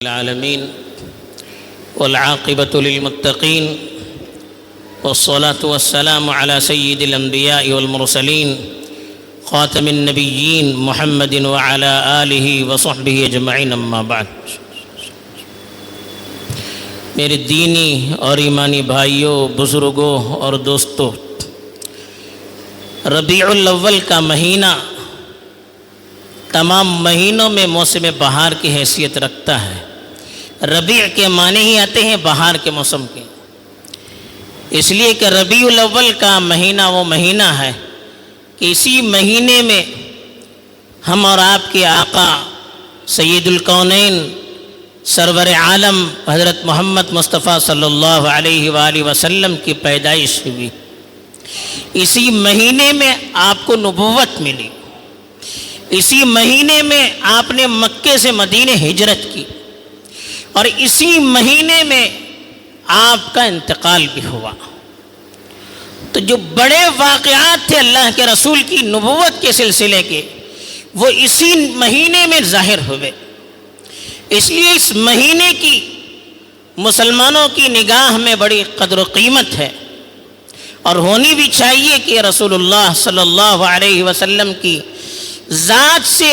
العالمين والعاقبة للمتقين والصلاة والسلام على سيد الأنبياء والمرسلين خاتم النبيين محمد وعلى آله وصحبه أجمعين اما بعد۔ میرے دینی اور ایمانی بھائیوں، بزرگوں اور دوستوں، ربیع الاول کا مہینہ تمام مہینوں میں موسم بہار کی حیثیت رکھتا ہے۔ ربیع کے معنی ہی آتے ہیں بہار کے موسم کے، اس لیے کہ ربیع الاول کا مہینہ وہ مہینہ ہے کہ اسی مہینے میں ہم اور آپ کے آقا سید الکونین سرور عالم حضرت محمد مصطفیٰ صلی اللہ علیہ وآلہ وسلم کی پیدائش ہوئی۔ اسی مہینے میں آپ کو نبوت ملی، اسی مہینے میں آپ نے مکے سے مدینے ہجرت کی، اور اسی مہینے میں آپ کا انتقال بھی ہوا۔ تو جو بڑے واقعات تھے اللہ کے رسول کی نبوت کے سلسلے کے، وہ اسی مہینے میں ظاہر ہوئے۔ اس لیے اس مہینے کی مسلمانوں کی نگاہ میں بڑی قدر و قیمت ہے، اور ہونی بھی چاہیے کہ رسول اللہ صلی اللہ علیہ وسلم کی ذات سے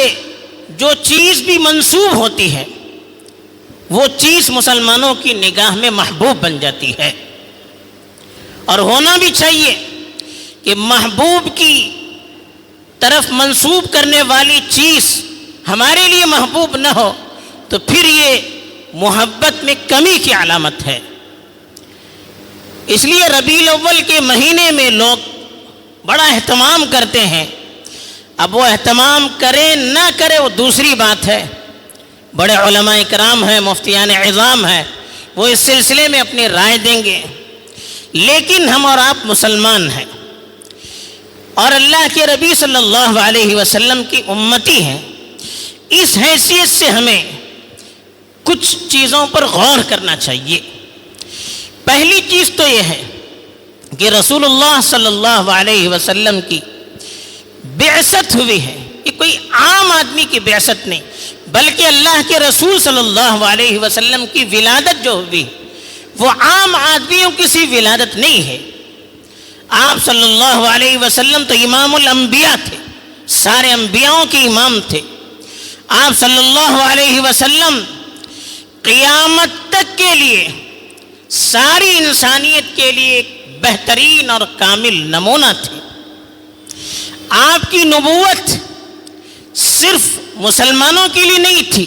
جو چیز بھی منسوب ہوتی ہے وہ چیز مسلمانوں کی نگاہ میں محبوب بن جاتی ہے، اور ہونا بھی چاہیے کہ محبوب کی طرف منسوب کرنے والی چیز ہمارے لیے محبوب نہ ہو تو پھر یہ محبت میں کمی کی علامت ہے۔ اس لیے ربیع الاول کے مہینے میں لوگ بڑا اہتمام کرتے ہیں۔ اب وہ اہتمام کرے نہ کرے وہ دوسری بات ہے، بڑے علماء کرام ہیں، مفتیان عظام ہیں، وہ اس سلسلے میں اپنی رائے دیں گے، لیکن ہم اور آپ مسلمان ہیں اور اللہ کے نبی صلی اللہ علیہ وسلم کی امتی ہیں۔ اس حیثیت سے ہمیں کچھ چیزوں پر غور کرنا چاہیے۔ پہلی چیز تو یہ ہے کہ رسول اللہ صلی اللہ علیہ وسلم کی بعثت ہوئی ہے، یہ کوئی عام آدمی کی بعثت نہیں، بلکہ اللہ کے رسول صلی اللہ علیہ وسلم کی ولادت جو ہوئی وہ عام آدمیوں کی سی ولادت نہیں ہے۔ آپ صلی اللہ علیہ وسلم تو امام الانبیاء تھے، سارے انبیاؤں کے امام تھے۔ آپ صلی اللہ علیہ وسلم قیامت تک کے لیے ساری انسانیت کے لیے ایک بہترین اور کامل نمونہ تھے۔ آپ کی نبوت صرف مسلمانوں کے لیے نہیں تھی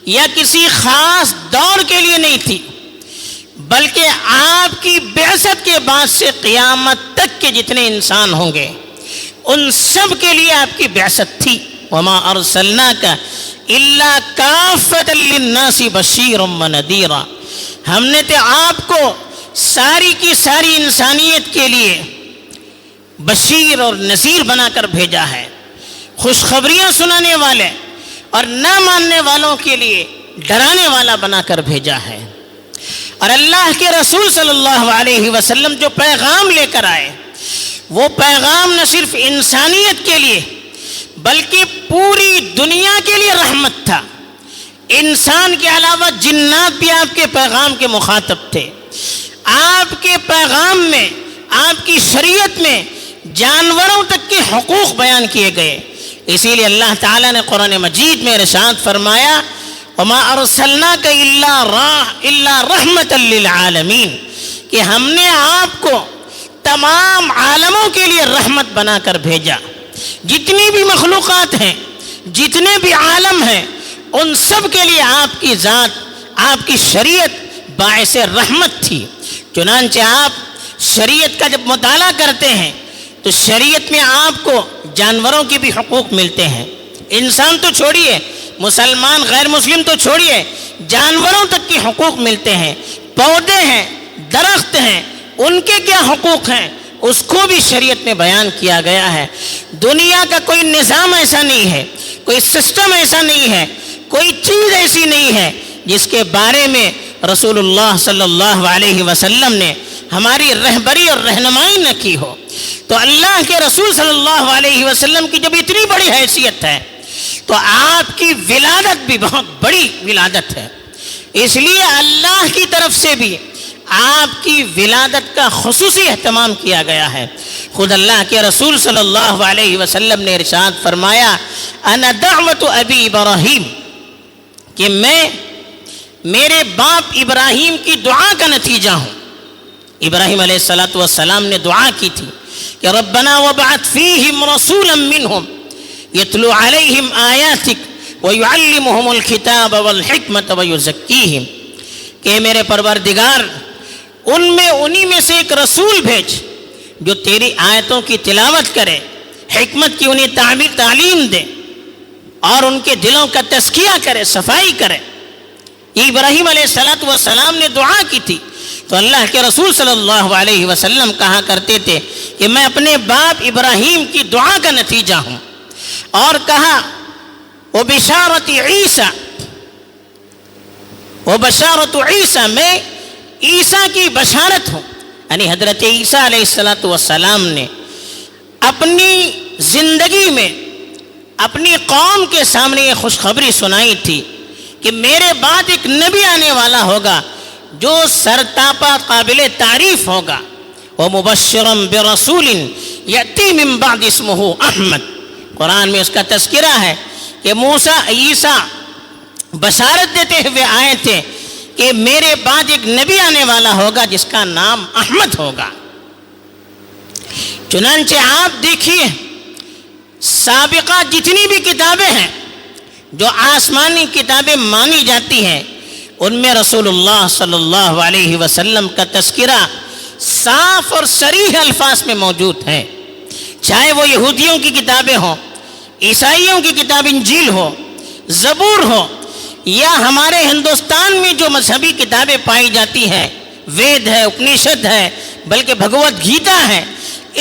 یا کسی خاص دور کے لیے نہیں تھی، بلکہ آپ کی بعثت کے بعد سے قیامت تک کے جتنے انسان ہوں گے ان سب کے لیے آپ کی بعثت تھی۔ وَمَا أَرْسَلْنَاكَ إِلَّا كَافَّةً لِلنَّاسِ بَشِيرًا وَنَذِيرًا، ہم نے تو آپ کو ساری کی ساری انسانیت کے لیے بشیر اور نذیر بنا کر بھیجا ہے، خوشخبریاں سنانے والے اور نہ ماننے والوں کے لیے ڈرانے والا بنا کر بھیجا ہے۔ اور اللہ کے رسول صلی اللہ علیہ وسلم جو پیغام لے کر آئے وہ پیغام نہ صرف انسانیت کے لیے بلکہ پوری دنیا کے لیے رحمت تھا۔ انسان کے علاوہ جنات بھی آپ کے پیغام کے مخاطب تھے۔ آپ کے پیغام میں، آپ کی شریعت میں جانوروں تک کے حقوق بیان کیے گئے۔ اسی لیے اللہ تعالیٰ نے قرآن مجید میں ارشاد فرمایا وَمَا أَرْسَلْنَاكَ إِلَّا رَحْمَةً لِلْعَالَمِينَ، کہ ہم نے آپ کو تمام عالموں کے لیے رحمت بنا کر بھیجا۔ جتنی بھی مخلوقات ہیں، جتنے بھی عالم ہیں، ان سب کے لیے آپ کی ذات، آپ کی شریعت باعث رحمت تھی۔ چنانچہ آپ شریعت کا جب مطالعہ کرتے ہیں تو شریعت میں آپ کو جانوروں کے بھی حقوق ملتے ہیں۔ انسان تو چھوڑیے، مسلمان غیر مسلم تو چھوڑیے، جانوروں تک کے حقوق ملتے ہیں۔ پودے ہیں، درخت ہیں، ان کے کیا حقوق ہیں اس کو بھی شریعت میں بیان کیا گیا ہے۔ دنیا کا کوئی نظام ایسا نہیں ہے، کوئی سسٹم ایسا نہیں ہے، کوئی چیز ایسی نہیں ہے جس کے بارے میں رسول اللہ صلی اللہ علیہ وسلم نے ہماری رہبری اور رہنمائی نہ کی ہو۔ تو اللہ کے رسول صلی اللہ علیہ وسلم کی جب اتنی بڑی حیثیت ہے تو آپ کی ولادت بھی بہت بڑی ولادت ہے۔ اس لیے اللہ کی طرف سے بھی آپ کی ولادت کا خصوصی اہتمام کیا گیا ہے۔ خود اللہ کے رسول صلی اللہ علیہ وسلم نے ارشاد فرمایا انا دعوت ابی ابراہیم، کہ میں میرے باپ ابراہیم کی دعا کا نتیجہ ہوں۔ ابراہیم علیہ السلام نے دعا کی تھی کہ ربنا وابعث فیہم رسولا منہم یتلو علیہم آیاتک ویعلمہم الکتاب والحکمت ویزکیہم، کہ میرے پروردگار انہی میں سے ایک رسول بھیج جو تیری آیتوں کی تلاوت کرے، حکمت کی انہیں تعلیم دے اور ان کے دلوں کا تزکیہ کرے، صفائی کرے۔ یہ ابراہیم علیہ السلام نے دعا کی تھی۔ تو اللہ کے رسول صلی اللہ علیہ وسلم کہا کرتے تھے کہ میں اپنے باپ ابراہیم کی دعا کا نتیجہ ہوں، اور کہا وبشارت عیسیٰ، وبشارت عیسیٰ، میں عیسیٰ کی بشارت ہوں۔ یعنی حضرت عیسیٰ علیہ السلام نے اپنی زندگی میں اپنی قوم کے سامنے یہ خوشخبری سنائی تھی کہ میرے بعد ایک نبی آنے والا ہوگا جو سرتاپا قابل تعریف ہوگا، ومبشرا برسول یأتی من بعد اسمہ احمد۔ قرآن میں اس کا تذکرہ ہے کہ عیسیٰ بشارت دیتے ہوئے آئے تھے کہ میرے بعد ایک نبی آنے والا ہوگا جس کا نام احمد ہوگا۔ چنانچہ آپ دیکھیے سابقہ جتنی بھی کتابیں ہیں جو آسمانی کتابیں مانی جاتی ہیں، ان میں رسول اللہ صلی اللہ علیہ وسلم کا تذکرہ صاف اور صریح الفاظ میں موجود ہے، چاہے وہ یہودیوں کی کتابیں ہوں، عیسائیوں کی کتاب انجیل ہو، زبور ہو، یا ہمارے ہندوستان میں جو مذہبی کتابیں پائی جاتی ہیں، وید ہے، اپنشد ہے، بلکہ بھگوت گیتا ہے،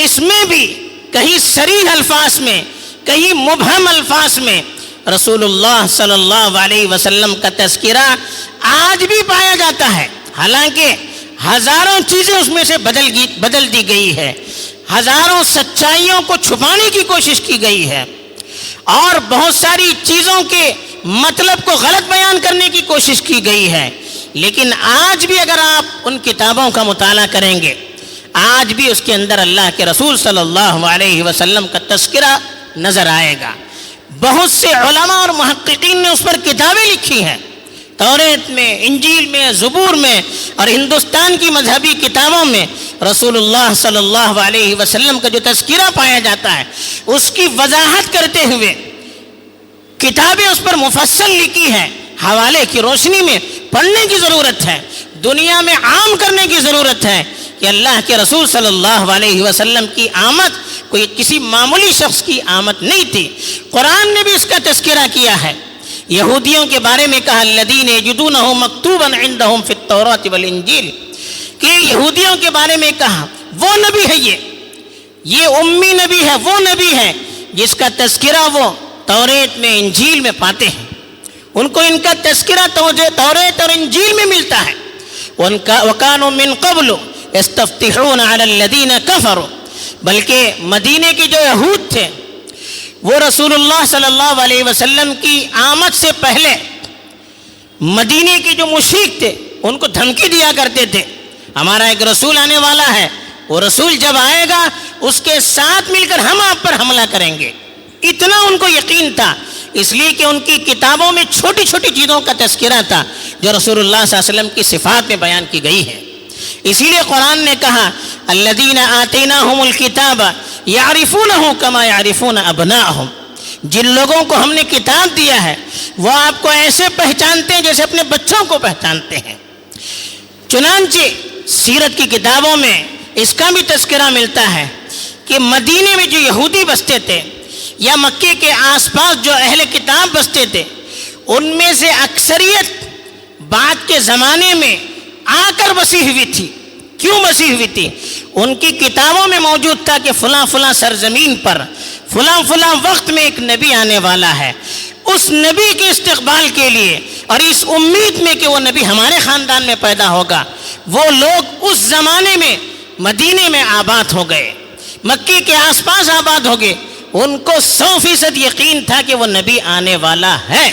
اس میں بھی کہیں صریح الفاظ میں، کہیں مبہم الفاظ میں رسول اللہ صلی اللہ علیہ وسلم کا تذکرہ آج بھی پایا جاتا ہے۔ حالانکہ ہزاروں چیزیں اس میں سے بدل دی گئی ہے، ہزاروں سچائیوں کو چھپانے کی کوشش کی گئی ہے، اور بہت ساری چیزوں کے مطلب کو غلط بیان کرنے کی کوشش کی گئی ہے، لیکن آج بھی اگر آپ ان کتابوں کا مطالعہ کریں گے، آج بھی اس کے اندر اللہ کے رسول صلی اللہ علیہ وسلم کا تذکرہ نظر آئے گا۔ بہت سے علماء اور محققین نے اس پر کتابیں لکھی ہیں، توریت میں، انجیل میں، زبور میں، اور ہندوستان کی مذہبی کتابوں میں رسول اللہ صلی اللہ علیہ وسلم کا جو تذکرہ پایا جاتا ہے اس کی وضاحت کرتے ہوئے کتابیں اس پر مفصل لکھی ہیں۔ حوالے کی روشنی میں پڑھنے کی ضرورت ہے، دنیا میں عام کرنے کی ضرورت ہے کہ اللہ کے رسول صلی اللہ علیہ وسلم کی آمد کوئی کسی معمولی شخص کی آمد نہیں تھی۔ قرآن نے بھی اس کا تذکرہ کیا ہے۔ یہودیوں کے بارے میں کہا الذین یجدونہ مکتوبا عندہم فی التوراۃ والانجیل، کہ یہودیوں کے بارے میں کہا وہ نبی ہے، یہ امی نبی ہے، وہ نبی ہے جس کا تذکرہ وہ توریت میں، انجیل میں پاتے ہیں۔ ان کو ان کا تذکرہ توریت اور انجیل میں ملتا ہے۔ وَكَانُوا مِن قَبْلُ يَسْتَفْتِحُونَ عَلَى الَّذِينَ كَفَرُوا، بلکہ مدینے کے جو یہود تھے وہ رسول اللہ صلی اللہ علیہ وسلم کی آمد سے پہلے مدینے کے جو مشرک تھے ان کو دھمکی دیا کرتے تھے، ہمارا ایک رسول آنے والا ہے، وہ رسول جب آئے گا اس کے ساتھ مل کر ہم آپ پر حملہ کریں گے۔ اتنا ان کو یقین تھا، اس لیے کہ ان کی کتابوں میں چھوٹی چھوٹی چیزوں کا تذکرہ تھا جو رسول اللہ صلی اللہ علیہ وسلم کی صفات میں بیان کی گئی ہے۔ اسی لیے قرآن نے کہا الذین آتیناہم الکتاب یعرفونہ کما یعرفون ابناءہم، جن لوگوں کو ہم نے کتاب دیا ہے وہ آپ کو ایسے پہچانتے ہیں جیسے اپنے بچوں کو پہچانتے ہیں۔ چنانچہ سیرت کی کتابوں میں اس کا بھی تذکرہ ملتا ہے کہ مدینے میں جو یہودی بستے تھے یا مکے کے آس پاس جو اہل کتاب بستے تھے، ان میں سے اکثریت بعد کے زمانے میں آ کر بسی ہوئی تھی۔ کیوں بسی ہوئی تھی؟ ان کی کتابوں میں موجود تھا کہ فلاں فلاں سرزمین پر فلاں فلاں وقت میں ایک نبی آنے والا ہے۔ اس نبی کے استقبال کے لیے اور اس امید میں کہ وہ نبی ہمارے خاندان میں پیدا ہوگا، وہ لوگ اس زمانے میں مدینے میں آباد ہو گئے، مکے کے آس پاس آباد ہو گئے۔ ان کو 100% یقین تھا کہ وہ نبی آنے والا ہے۔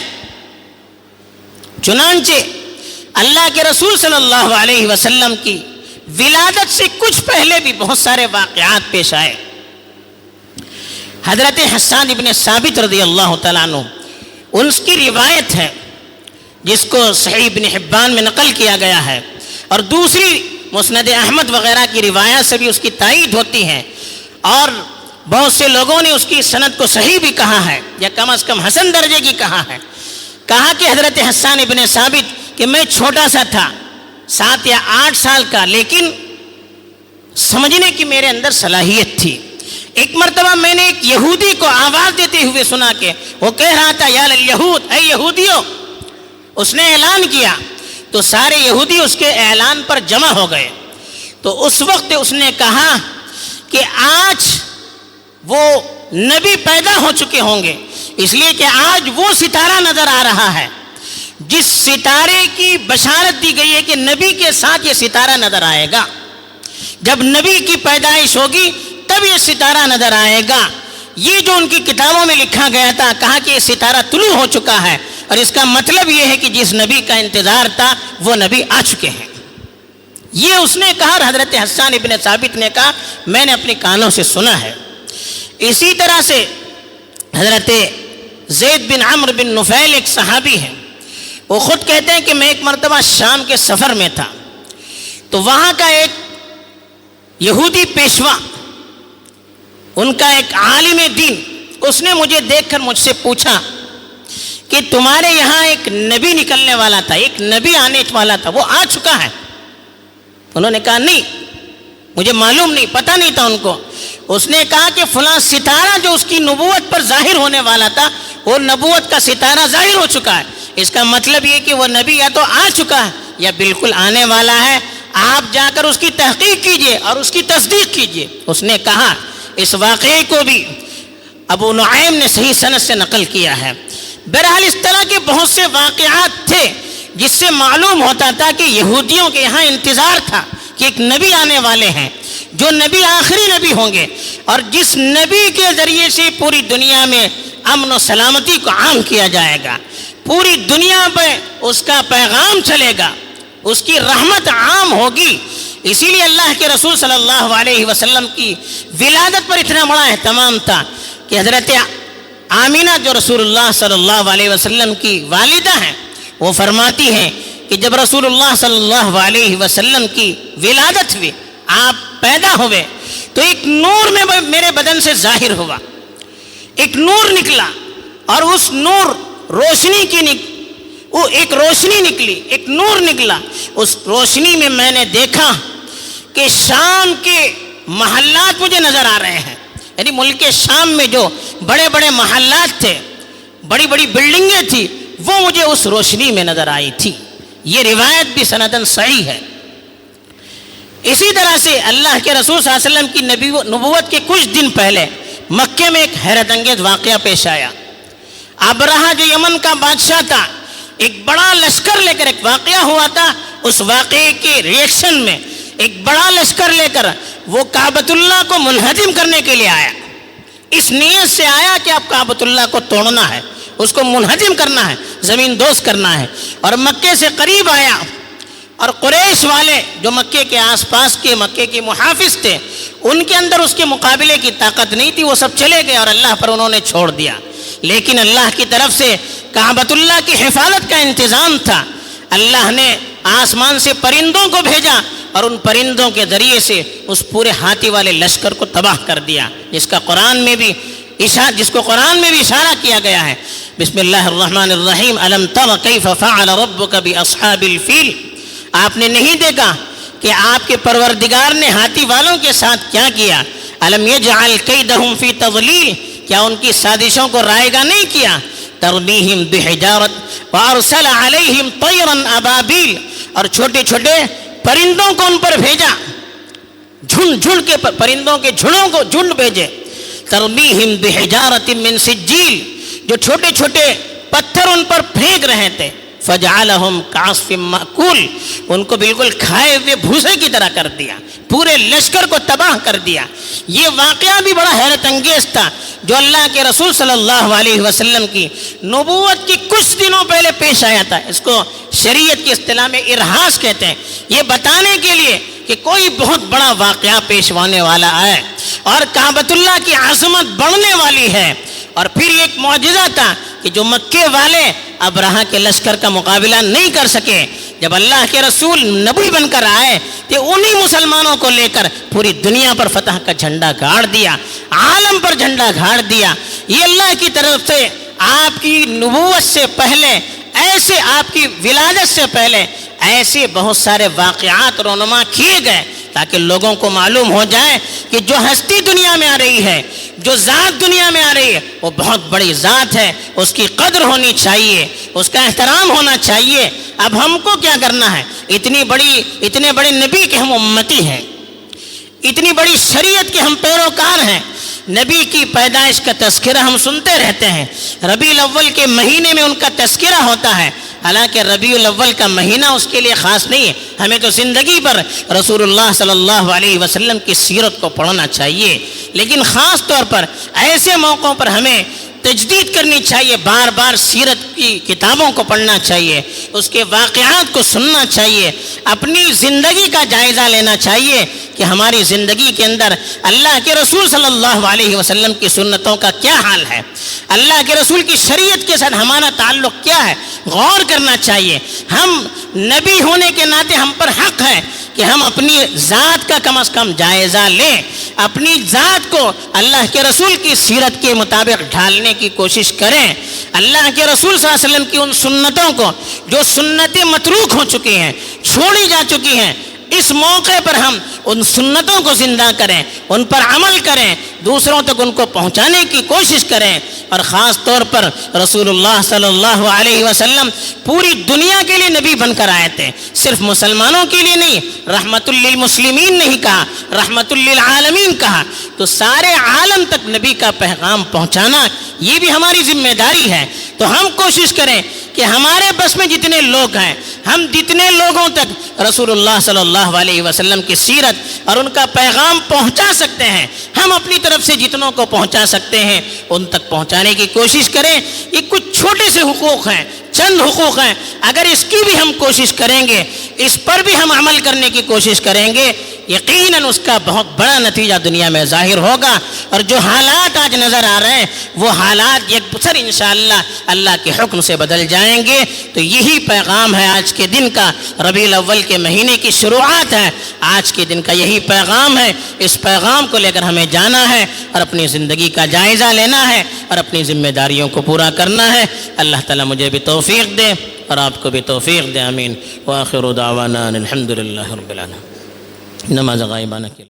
چنانچہ اللہ کے رسول صلی اللہ علیہ وسلم کی ولادت سے کچھ پہلے بھی بہت سارے واقعات پیش آئے. حضرت حسان ابن ثابت رضی اللہ تعالیٰ عنہ، ان کی روایت ہے جس کو صحیح ابن حبان میں نقل کیا گیا ہے، اور دوسری مسند احمد وغیرہ کی روایات سے بھی اس کی تائید ہوتی ہے، اور بہت سے لوگوں نے اس کی سند کو صحیح بھی کہا ہے یا کم از کم حسن درجے کی کہا ہے. کہا کہ حضرت حسان ابن ثابت کہ میں چھوٹا سا تھا، 7 یا 8 سال کا، لیکن سمجھنے کی میرے اندر صلاحیت تھی. ایک مرتبہ میں نے ایک یہودی کو آواز دیتے ہوئے سنا کہ وہ کہہ رہا تھا یا لیہود، اے یہودیوں. اس نے اعلان کیا تو سارے یہودی اس کے اعلان پر جمع ہو گئے. تو اس وقت اس نے کہا کہ آج وہ نبی پیدا ہو چکے ہوں گے، اس لیے کہ آج وہ ستارہ نظر آ رہا ہے جس ستارے کی بشارت دی گئی ہے کہ نبی کے ساتھ یہ ستارہ نظر آئے گا. جب نبی کی پیدائش ہوگی تب یہ ستارہ نظر آئے گا. یہ جو ان کی کتابوں میں لکھا گیا تھا، کہا کہ یہ ستارہ طلوع ہو چکا ہے، اور اس کا مطلب یہ ہے کہ جس نبی کا انتظار تھا وہ نبی آ چکے ہیں. یہ اس نے کہا، اور حضرت حسان ابن ثابت نے کہا میں نے اپنے کانوں سے سنا ہے. اسی طرح سے حضرت زید بن عمرو بن نفیل ایک صحابی ہیں، وہ خود کہتے ہیں کہ میں ایک مرتبہ شام کے سفر میں تھا، تو وہاں کا ایک یہودی پیشوا، ان کا ایک عالم دین، اس نے مجھے دیکھ کر مجھ سے پوچھا کہ تمہارے یہاں ایک نبی نکلنے والا تھا، ایک نبی آنے والا تھا، وہ آ چکا ہے؟ انہوں نے کہا نہیں، مجھے معلوم نہیں، پتہ نہیں تھا ان کو. اس نے کہا کہ فلاں ستارہ جو اس کی نبوت پر ظاہر ہونے والا تھا، وہ نبوت کا ستارہ ظاہر ہو چکا ہے. اس کا مطلب یہ کہ وہ نبی یا تو آ چکا ہے یا بالکل آنے والا ہے. آپ جا کر اس کی تحقیق کیجئے اور اس کی تصدیق کیجئے. اس نے کہا. اس واقعے کو بھی ابو نعیم نے صحیح سند سے نقل کیا ہے. بہرحال اس طرح کے بہت سے واقعات تھے جس سے معلوم ہوتا تھا کہ یہودیوں کے یہاں انتظار تھا کہ ایک نبی آنے والے ہیں، جو نبی آخری نبی ہوں گے، اور جس نبی کے ذریعے سے پوری دنیا میں امن و سلامتی کو عام کیا جائے گا، پوری دنیا پہ اس کا پیغام چلے گا، اس کی رحمت عام ہوگی. اسی لیے اللہ کے رسول صلی اللہ علیہ وسلم کی ولادت پر اتنا بڑا اہتمام تھا کہ حضرت آمینہ جو رسول اللہ صلی اللہ علیہ وسلم کی والدہ ہیں، وہ فرماتی ہیں کہ جب رسول اللہ صلی اللہ علیہ وسلم کی ولادت ہوئی، آپ پیدا ہوئے، تو ایک نور میں میرے بدن سے ظاہر ہوا، ایک نور نکلا، اور اس نور روشنی کی وہ ایک روشنی نکلی، ایک نور نکلا. اس روشنی میں میں نے دیکھا کہ شام کے محلات مجھے نظر آ رہے ہیں، یعنی ملک شام میں جو بڑے بڑے محلات تھے، بڑی بڑی بلڈنگیں تھیں، وہ مجھے اس روشنی میں نظر آئی تھی. یہ روایت بھی سندن صحیح ہے. اسی طرح سے اللہ کے رسول صلی اللہ علیہ وسلم کی نبوت کے کچھ دن پہلے مکے میں ایک حیرت انگیز واقعہ پیش آیا. ابرہہ جو یمن کا بادشاہ تھا، ایک بڑا لشکر لے کر ایک واقعہ ہوا تھا، اس واقعے کے ریئیکشن میں ایک بڑا لشکر لے کر وہ کعبۃ اللہ کو منہدم کرنے کے لیے آیا. اس نیت سے آیا کہ اب کعبۃ اللہ کو توڑنا ہے، اس کو منہدم کرنا ہے، زمین دوز کرنا ہے. اور مکے سے قریب آیا، اور قریش والے جو مکے کے آس پاس کے مکے کے محافظ تھے، ان کے اندر اس کے مقابلے کی طاقت نہیں تھی، وہ سب چلے گئے اور اللہ پر انہوں نے چھوڑ دیا. لیکن اللہ کی طرف سے کعبۃ اللہ کی حفاظت کا انتظام تھا. اللہ نے آسمان سے پرندوں کو بھیجا، اور ان پرندوں کے ذریعے سے اس پورے ہاتھی والے لشکر کو تباہ کر دیا، جس کو قرآن میں بھی اشارہ کیا گیا ہے. بسم اللہ الرحمن الرحیم. الم تر کیف فعل ربک باصحاب الفیل. آپ نے نہیں دیکھا کہ آپ کے پروردگار نے ہاتھی والوں کے ساتھ کیا کیا. الم یجعل کیدہم فی تضلیل. کیا ان کی سازشوں کو رائیگاں نہیں کیا. ترمیہم بحجارت وارسل علیہم طیرا ابابیل. اور چھوٹے چھوٹے پرندوں کو ان پر بھیجا، جھنڈ کے پرندوں کے جھنڈ بھیجے. ترمیہم بحجارت من سجیل. جو چھوٹے چھوٹے پتھر ان پر پھینک رہے تھے. فجعلهم كعصف مأكول، ان کو بالکل کھائے ہوئے بھوسے کی طرح کر دیا، پورے لشکر کو تباہ کر دیا۔ یہ واقعہ بھی بڑا حیرت انگیز تھا جو اللہ کے رسول صلی اللہ علیہ وسلم کی نبوت کی کچھ دنوں پہلے پیش آیا تھا۔ اس کو شریعت کی اصطلاح میں ارہاس کہتے ہیں، یہ بتانے کے لیے کہ کوئی بہت بڑا واقعہ پیش ہونے والا ہے اور کعبۃ اللہ کی عظمت بڑھنے والی ہے۔ اور پھر ایک معجزہ تھا کہ جو مکے والے ابرہہ کے لشکر کا مقابلہ نہیں کر سکے، جب اللہ کے رسول نبی بن کر آئے تو انہی مسلمانوں کو لے کر پوری دنیا پر فتح کا جھنڈا گاڑ دیا، عالم پر جھنڈا گاڑ دیا۔ یہ اللہ کی طرف سے آپ کی نبوت سے پہلے ایسے، آپ کی ولادت سے پہلے ایسے بہت سارے واقعات رونما کیے گئے تاکہ لوگوں کو معلوم ہو جائے کہ جو ہستی دنیا میں آ رہی ہے، جو ذات دنیا میں آ رہی ہے، وہ بہت بڑی ذات ہے، اس کی قدر ہونی چاہیے، اس کا احترام ہونا چاہیے۔ اب ہم کو کیا کرنا ہے؟ اتنے بڑے نبی کے ہم امتی ہیں، اتنی بڑی شریعت کے ہم پیروکار ہیں۔ نبی کی پیدائش کا تذکرہ ہم سنتے رہتے ہیں، ربیع الاول کے مہینے میں ان کا تذکرہ ہوتا ہے، حالانکہ ربیع الاول کا مہینہ اس کے لیے خاص نہیں ہے۔ ہمیں تو زندگی پر رسول اللہ صلی اللہ علیہ وسلم کی سیرت کو پڑھنا چاہیے، لیکن خاص طور پر ایسے موقعوں پر ہمیں تجدید کرنی چاہیے، بار بار سیرت کی کتابوں کو پڑھنا چاہیے، اس کے واقعات کو سننا چاہیے، اپنی زندگی کا جائزہ لینا چاہیے کہ ہماری زندگی کے اندر اللہ کے رسول صلی اللہ علیہ وسلم کی سنتوں کا کیا حال ہے، اللہ کے رسول کی شریعت کے ساتھ ہمارا تعلق کیا ہے، غور کرنا چاہیے۔ ہم نبی ہونے کے ناطے ہم پر حق ہے کہ ہم اپنی ذات کا کم از کم جائزہ لیں، اپنی ذات کو اللہ کے رسول کی سیرت کے مطابق ڈھالنے کی کوشش کریں، اللہ کے رسول صلی اللہ علیہ وسلم کی ان سنتوں کو جو سنتیں متروک ہو چکی ہیں، چھوڑی جا چکی ہیں، اس موقع پر ہم ان سنتوں کو زندہ کریں، ان پر عمل کریں، دوسروں تک ان کو پہنچانے کی کوشش کریں۔ اور خاص طور پر رسول اللہ صلی اللہ علیہ وسلم پوری دنیا کے لیے نبی بن کر آئے تھے، صرف مسلمانوں کے لیے نہیں، رحمت للمسلمین نہیں کہا، رحمت للعالمین کہا، تو سارے عالم تک نبی کا پیغام پہنچانا یہ بھی ہماری ذمہ داری ہے۔ تو ہم کوشش کریں کہ ہمارے بس میں جتنے لوگ ہیں، ہم جتنے لوگوں تک رسول اللہ صلی اللہ علیہ وسلم کی سیرت اور ان کا پیغام پہنچا سکتے ہیں، ہم اپنی طرف سے جتنوں کو پہنچا سکتے ہیں ان تک پہنچانے کی کوشش کریں۔ یہ کچھ چھوٹے سے حقوق ہیں، چند حقوق ہیں، اگر اس کی بھی ہم کوشش کریں گے، اس پر بھی ہم عمل کرنے کی کوشش کریں گے، یقیناً اس کا بہت بڑا نتیجہ دنیا میں ظاہر ہوگا۔ اور جو حالات آج نظر آ رہے ہیں وہ حالات یکسر انشاءاللہ اللہ کے حکم سے بدل جائیں گے۔ تو یہی پیغام ہے آج کے دن کا، ربیع الاول کے مہینے کی شروعات ہے، آج کے دن کا یہی پیغام ہے۔ اس پیغام کو لے کر ہمیں جانا ہے اور اپنی زندگی کا جائزہ لینا ہے اور اپنی ذمہ داریوں کو پورا کرنا ہے۔ اللہ تعالیٰ مجھے بھی توفیق دے اور آپ کو بھی توفیق دے، آمین۔ وآخر دعوانا الحمدللہ رب العالمین۔ نماز غائبانہ کی